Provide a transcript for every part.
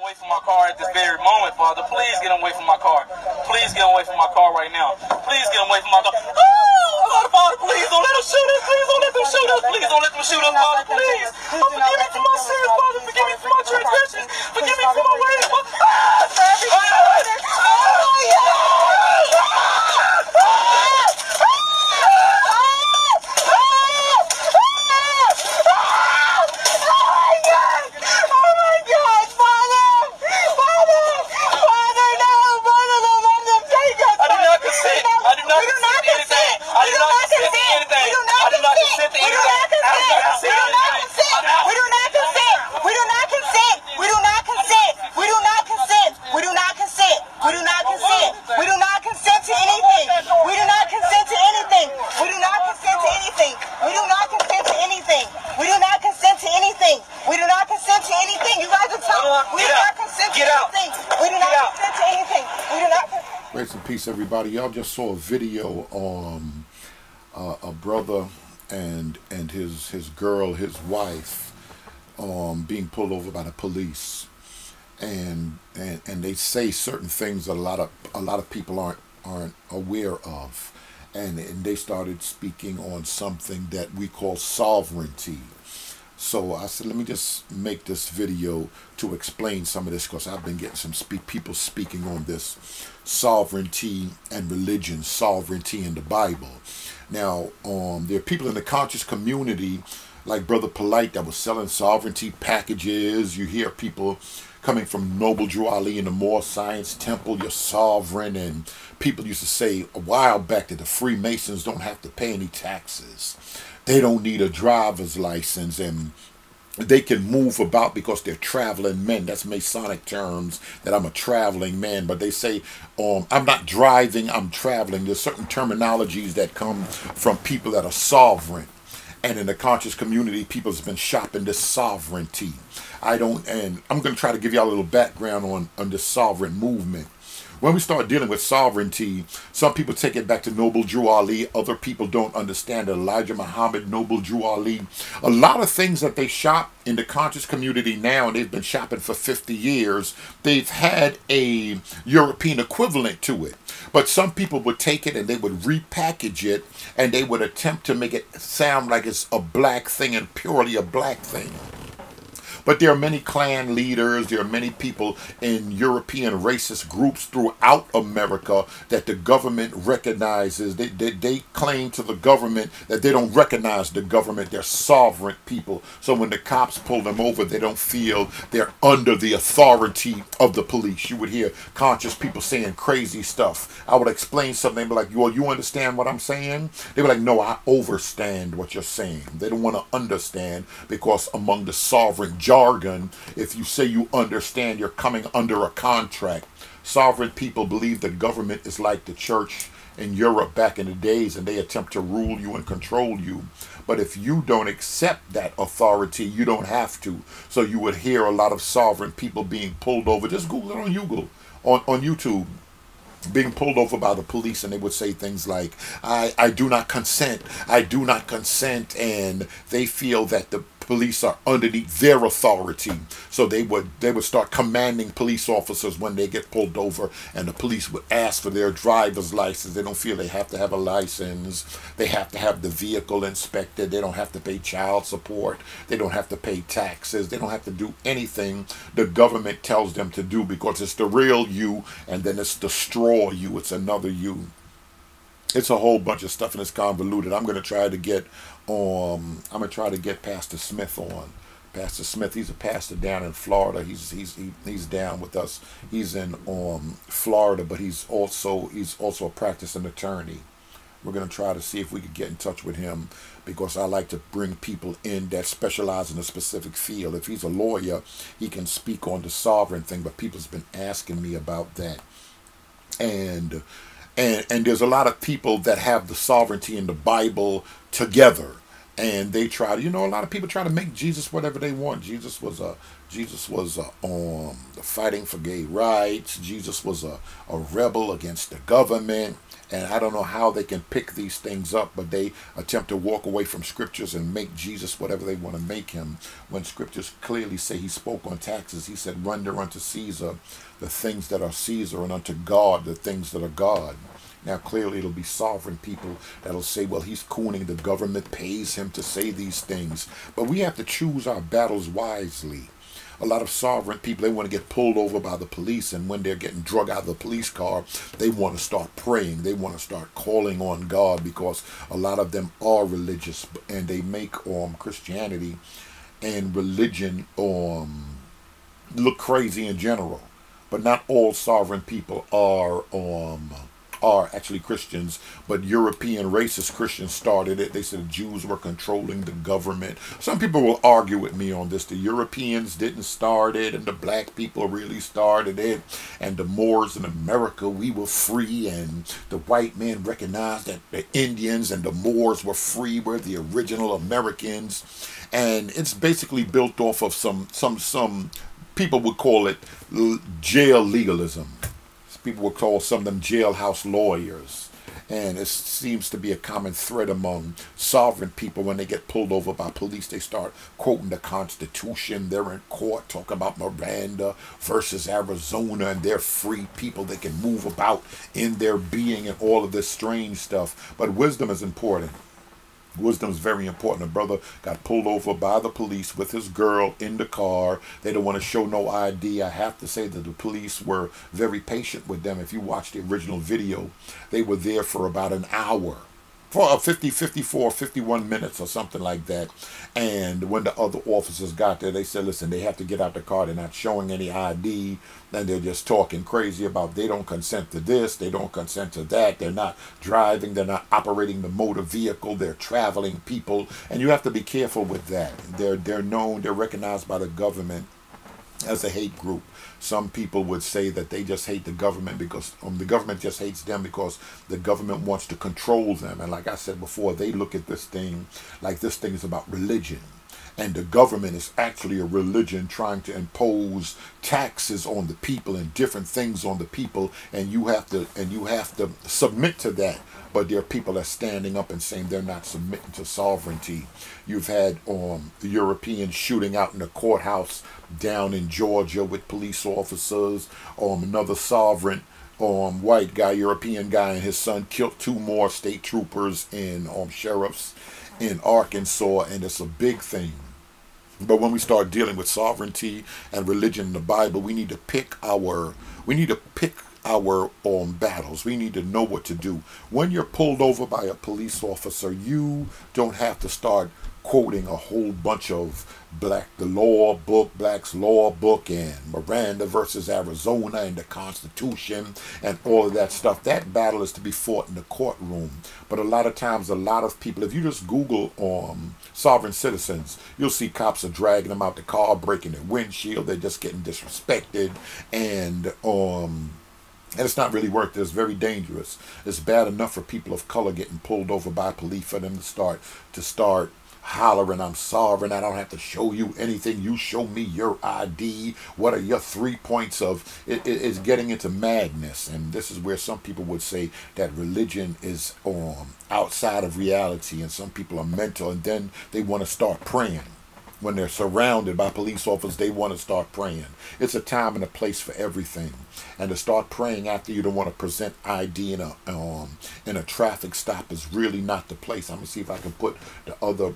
away from my car at this very moment, Father. Please get him away from my car. Please get him away from my car right now. Please get him away from my car. Oh, Father, please don't let them shoot us. Please don't let them shoot us. Please don't let them shoot us, Father. Please. Forgive me for my sins, Father. Forgive me for my transgressions. Forgive me for my ways. Grace and peace, everybody. Y'all just saw a video on a brother and his girl, his wife, being pulled over by the police, and they say certain things that a lot of people aren't aware of, and they started speaking on something that we call sovereignty. So I said, let me just make this video to explain some of this, because I've been getting some people speaking on this sovereignty and religion, sovereignty in the Bible. Now, there are people in the conscious community, like Brother Polite, that was selling sovereignty packages. You hear people coming from Noble Drew Ali in the Moore Science Temple, you're sovereign, and people used to say a while back that the Freemasons don't have to pay any taxes. They don't need a driver's license, and they can move about because they're traveling men. That's Masonic terms, that I'm a traveling man. But they say, I'm not driving, I'm traveling. There's certain terminologies that come from people that are sovereign. And in the conscious community, people have been shopping this sovereignty. And I'm going to try to give y'all a little background on this sovereign movement. When we start dealing with sovereignty, some people take it back to Noble Drew Ali. Other people don't understand Elijah Muhammad, Noble Drew Ali. A lot of things that they shop in the conscious community now, and they've been shopping for 50 years, they've had a European equivalent to it. But some people would take it and they would repackage it, and they would attempt to make it sound like it's a black thing and purely a black thing. But there are many clan leaders, there are many people in European racist groups throughout America that the government recognizes. They claim to the government that they don't recognize the government. They're sovereign people. So when the cops pull them over, they don't feel they're under the authority of the police. You would hear conscious people saying crazy stuff. I would explain something, they'd be like, well, you understand what I'm saying? They'd be like, no, I overstand what you're saying. They don't want to understand, because among the sovereign jargon, if you say you understand, you're coming under a contract. Sovereign people believe the government is like the church in Europe back in the days, and they attempt to rule you and control you. But if you don't accept that authority, you don't have to. So you would hear a lot of sovereign people being pulled over. Just Google it on YouTube. Being pulled over by the police, and they would say things like, I do not consent, I do not consent, and they feel that the police are underneath their authority. So they would start commanding police officers when they get pulled over, and the police would ask for their driver's license. They don't feel they have to have a license. They have to have the vehicle inspected. They don't have to pay child support. They don't have to pay taxes. They don't have to do anything the government tells them to do, because it's the real you, and then it's the straw you. It's another you. It's a whole bunch of stuff, and it's convoluted. I'm going to try to get Pastor Smith on. Pastor Smith, he's a pastor down in Florida. He's down with us. He's in Florida, but he's also a practicing attorney. We're going to try to see if we can get in touch with him, because I like to bring people in that specialize in a specific field. If he's a lawyer, he can speak on the sovereign thing, but people's been asking me about that. And there's a lot of people that have the sovereignty in the Bible together, And they try to, a lot of people try to make Jesus whatever they want. Jesus was fighting for gay rights. Jesus was a rebel against the government. And I don't know how they can pick these things up, but they attempt to walk away from scriptures and make Jesus whatever they want to make him, when scriptures clearly say he spoke on taxes. He said, render unto Caesar the things that are Caesar, and unto God the things that are God. Now, clearly, it'll be sovereign people that'll say, well, he's cooning, the government pays him to say these things. But we have to choose our battles wisely. A lot of sovereign people, they want to get pulled over by the police, and when they're getting drug out of the police car, they want to start praying. They want to start calling on God, because a lot of them are religious, and they make Christianity and religion look crazy in general. But not all sovereign people are actually Christians, but European racist Christians started it. They said the Jews were controlling the government. Some people will argue with me on this. The Europeans didn't start it, and the black people really started it, and the Moors in America, we were free, and the white men recognized that the Indians and the Moors were free, were the original Americans. And it's basically built off of some people would call it jail legalism. People would call some of them jailhouse lawyers. And it seems to be a common thread among sovereign people. When they get pulled over by police, they start quoting the Constitution. They're in court talking about Miranda versus Arizona, and they're free people. They can move about in their being and all of this strange stuff. But wisdom is important. Wisdom is very important. A brother got pulled over by the police with his girl in the car. They don't want to show no ID. I have to say that the police were very patient with them. If you watch the original video, they were there for about an hour. For 51 minutes or something like that. And when the other officers got there, they said, listen, they have to get out the car. They're not showing any ID. And they're just talking crazy about they don't consent to this, they don't consent to that. They're not driving, they're not operating the motor vehicle, they're traveling people. And you have to be careful with that. They're known, they're recognized by the government as a hate group. Some people would say that they just hate the government because the government just hates them because the government wants to control them. And like I said before, they look at this thing like this thing is about religion. And the government is actually a religion trying to impose taxes on the people and different things on the people, and you have to submit to that. But there are people that are standing up and saying they're not submitting to sovereignty. You've had the Europeans shooting out in the courthouse down in Georgia with police officers. Another sovereign white guy, European guy, and his son killed 2 more state troopers and sheriffs in Arkansas, and it's a big thing. But when we start dealing with sovereignty and religion in the Bible, we need to pick our battles. We need to know what to do. When you're pulled over by a police officer, you don't have to start quoting a whole bunch of Black's Law Book and Miranda versus Arizona and the Constitution and all of that stuff. That battle is to be fought in the courtroom. But a lot of times, a lot of people, if you just Google sovereign citizens, you'll see cops are dragging them out the car, breaking their windshield. They're just getting disrespected, and it's not really worth it. It's very dangerous. It's bad enough for people of color getting pulled over by police, for them to start hollering, I'm sovereign, I don't have to show you anything, you show me your ID, what are your 3 points of it? It's getting into madness. And this is where some people would say that religion is outside of reality, and some people are mental, and then they want to start praying. When they're surrounded by police officers, they want to start praying. It's a time and a place for everything. And to start praying after you don't want to present ID in a traffic stop is really not the place. I'm going to see if I can put the other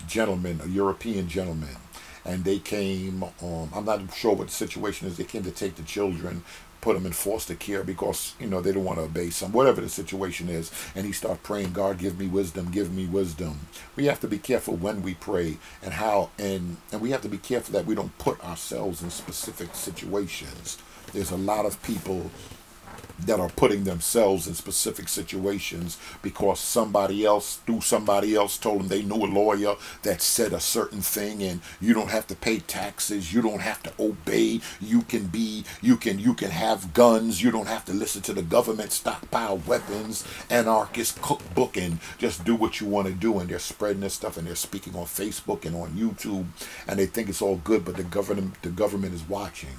gentleman, a European gentleman. And they came, I'm not sure what the situation is. They came to take the children, put them in foster care because, they don't want to obey whatever the situation is. And he started praying, God, give me wisdom, give me wisdom. We have to be careful when we pray and how, and we have to be careful that we don't put ourselves in specific situations. There's a lot of people that are putting themselves in specific situations because somebody else, through somebody else, told them they knew a lawyer that said a certain thing, and you don't have to pay taxes, you don't have to obey, you can have guns, you don't have to listen to the government, stockpile weapons, anarchist cookbook, and just do what you want to do. And they're spreading this stuff, and they're speaking on Facebook and on YouTube, and they think it's all good, but the government is watching.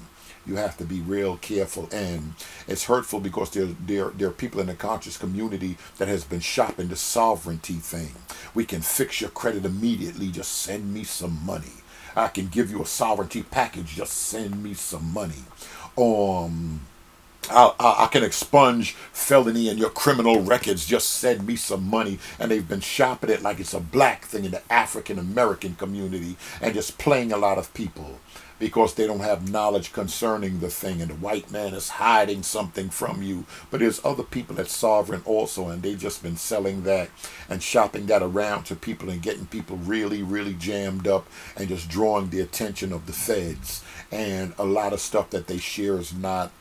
You have to be real careful, and it's hurtful because there are people in the conscious community that has been shopping the sovereignty thing. We can fix your credit immediately, just send me some money. I can give you a sovereignty package, just send me some money. I can expunge felony and your criminal records, just send me some money. And they've been shopping it like it's a black thing in the African American community, and just playing a lot of people because they don't have knowledge concerning the thing, and the white man is hiding something from you. But there's other people that's sovereign also, and they've just been selling that and shopping that around to people and getting people really, really jammed up and just drawing the attention of the feds. And a lot of stuff that they share is not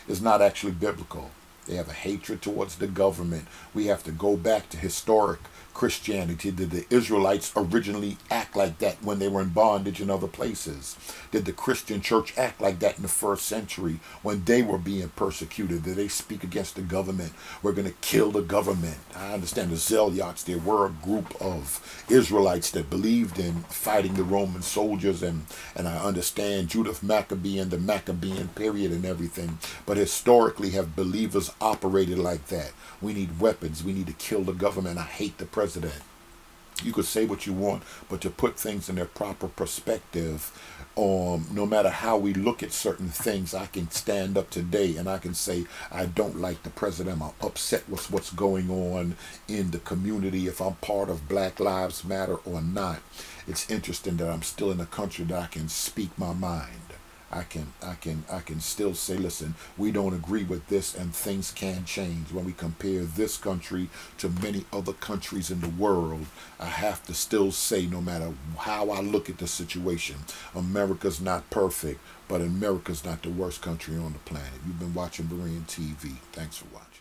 actually biblical. They have a hatred towards the government. We have to go back to historic Christianity. Did the Israelites originally act like that when they were in bondage in other places? Did the Christian church act like that in the first century when they were being persecuted? Did they speak against the government? We're going to kill the government. I understand the Zealots, there were a group of Israelites that believed in fighting the Roman soldiers, and I understand Judith Maccabee and the Maccabean period and everything. But historically, have believers operated like that? We need weapons. We need to kill the government. I hate the president. You could say what you want, but to put things in their proper perspective, no matter how we look at certain things, I can stand up today and I can say, I don't like the president. I'm upset with what's going on in the community, if I'm part of Black Lives Matter or not. It's interesting that I'm still in a country that I can speak my mind. I can still say, listen, we don't agree with this, and things can change. When we compare this country to many other countries in the world, I have to still say, no matter how I look at the situation, America's not perfect, but America's not the worst country on the planet. You've been watching Berean TV. Thanks for watching.